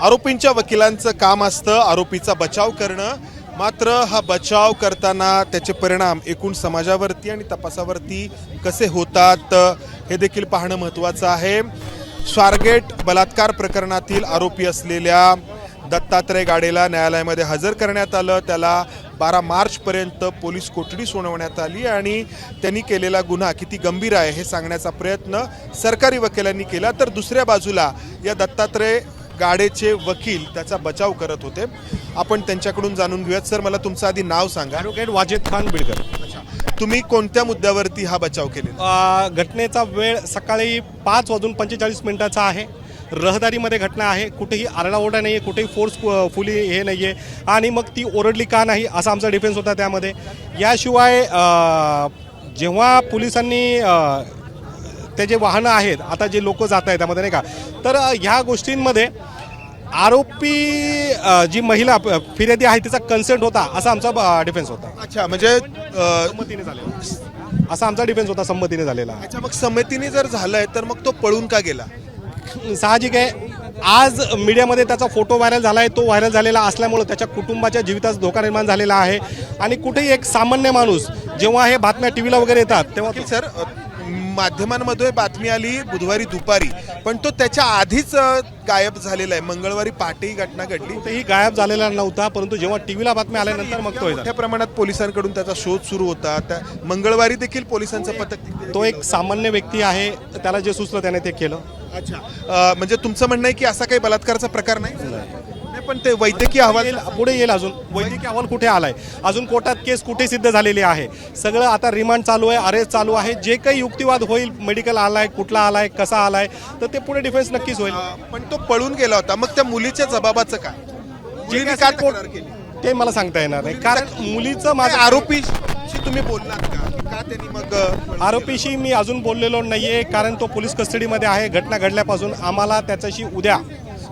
आरोपींच्या वकिलांचं काम असतं आरोपीचा बचाव करणं, मात्र हा बचाव करताना त्याचे परिणाम एकूण समाजावरती आणि तपासावरती कसे होतात हे देखील पाहणं महत्त्वाचं आहे। स्वारगेट बलात्कार प्रकरणातील आरोपी असलेल्या दत्तात्रय गाडेला न्यायालयामध्ये हजर करण्यात आलं। त्याला 12 मार्चपर्यंत पोलीस कोठडी सुनावण्यात आली आणि त्यांनी केलेला गुन्हा किती गंभीर आहे हे सांगण्याचा प्रयत्न सरकारी वकिलांनी केला। तर दुसऱ्या बाजूला या दत्तात्रय गाडेचे वकील त्याचा बचाव करत होते। आपण त्यांच्याकडून जाणून घेऊयात। सर, मला तुमचं आधी नाव सांगा। ॲडव्होकेट वाजेद खान बिडकर। तुम्ही कोणत्या मुद्द्यावरती हा बचाव केलेला? घटनेचा वेळ सकाळी 5:45 आहे। रहदारीमध्ये घटना आहे, कुठेही आरडाओरडा नाही आहे, कुठेही फोर्सफुली हे नाही आहे आणि मग ती ओरडली का नाही असा आमचा डिफेन्स होता त्यामध्ये। याशिवाय जेव्हा पोलिसांनी ते जे वाहनं आहेत, आता जे लोक जात आहेत त्यामध्ये नाही का, तर ह्या गोष्टींमध्ये आरोपी जी महिला फिर्यादी आहे तिचा कन्सेंट होता असा आमचा डिफेन्स होता। अच्छा, म्हणजे संमतीने झालेला असा आमचा डिफेन्स होता, संमतीने झालेला। अच्छा, मग संमतीने जर झालंय तर मग तो पळून का गेला? साहजिक आहे, आज मीडियामध्ये त्याचा फोटो व्हायरल झाला आहे। तो व्हायरल झालेला असल्यामुळे त्याच्या कुटुंबाच्या जीविताचा धोका निर्माण झालेला आहे आणि कुठेही एक सामान्य माणूस जेव्हा हे बातम्या टीव्हीला वगैरे येतात तेव्हा सर, माध्यमांमध्ये बातमी आली बुधवारी दुपारी, पण तो त्याच्या आधीच गायब झालेला आहे। मंगळवारी पहाटे ही घटना घडली। कुठेही गायब झालेला नव्हता, परंतु जेव्हा टीव्हीला बातम्या आल्यानंतर मग तो मोठ्या प्रमाणात पोलिसांकडून त्याचा शोध सुरू होता। त्या मंगळवारी देखील पोलिसांचं पथक, तो एक सामान्य व्यक्ती आहे, त्याला जे सुचलं त्याने ते केलं। अच्छा, म्हणजे तुमचं म्हणणं आहे की असा काही बलात्काराचा प्रकार नाही? पण ते वैद्यकीय अहवाल पुढे येईल। अजून वैद्यकीय अहवाल कुठे आलाय, अजून कोर्टात केस कुठे सिद्ध झालेली आहे, सगळं आता रिमांड चालू आहे, अरेस्ट चालू आहे। जे काही युक्तिवाद होईल, मेडिकल आलाय, कुठला आलाय, कसा आलाय, तर ते पुढे डिफेन्स नक्कीच होईल। पण तो पळून गेला होता, मग त्या मुलीच्या जबाबाचं काय? मुलीने का तक्रार केली ते मला सांगता येणार नाही, कारण मुलीचं माझं आरोपीशी तुम्ही बोललात का त्यांनी? मग आरोपीशी मी अजून बोललेलो नाहीये, कारण तो पोलीस कस्टडीमध्ये आहे। घटना घडल्यापासून आम्हाला त्याच्याशी उद्या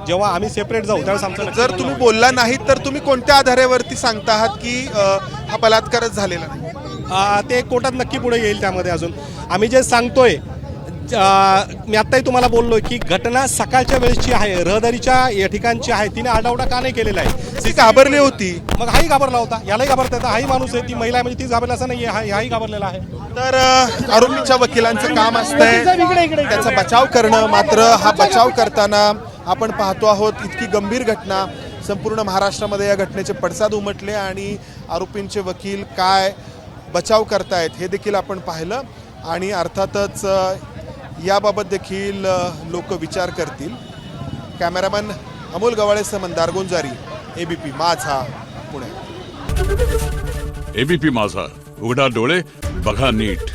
जेव्हा आम्ही सेपरेट जाऊ त्यावेळेस आमचं, जर तुम्ही बोलला नाही तर तुम्ही कोणत्या आधारावरती सांगता आहात की हा बलात्कारच झालेला नाही? ते कोर्टात नक्की पुढे येईल। त्यामध्ये अजून आम्ही जे सांगतोय, मी आत्ताही तुम्हाला बोललोय की घटना सकाळच्या वेळेची आहे, रहदारीच्या या ठिकाणची आहे। तिने आरडाओरडा का नाही केलेला आहे? ती घाबरली होती, मग हाही घाबरला होता, यालाही घाबरता येतं। हाही माणूस आहे, ती महिला आहे म्हणजे ती घाबरला असं नाहीये, हाही घाबरलेला आहे। तर आरोपीच्या वकिलांचं काम असतंय त्याचा बचाव करणं, मात्र हा बचाव करताना आपण पाहतो आहोत इतकी गंभीर घटना संपूर्ण महाराष्ट्रामध्ये या घटनेचे पडसाद उमटले आणि आरोपींचे वकील काय बचाव करतायत हे देखील आपण पाहिलं आणि अर्थातच याबाबत देखील लोक विचार करतील। कॅमेरामन अमोल गवाळेसह मंदार गोंजारी, एबीपी माझा, पुणे। एबीपी माझा, उघडा डोळे बघा नीट।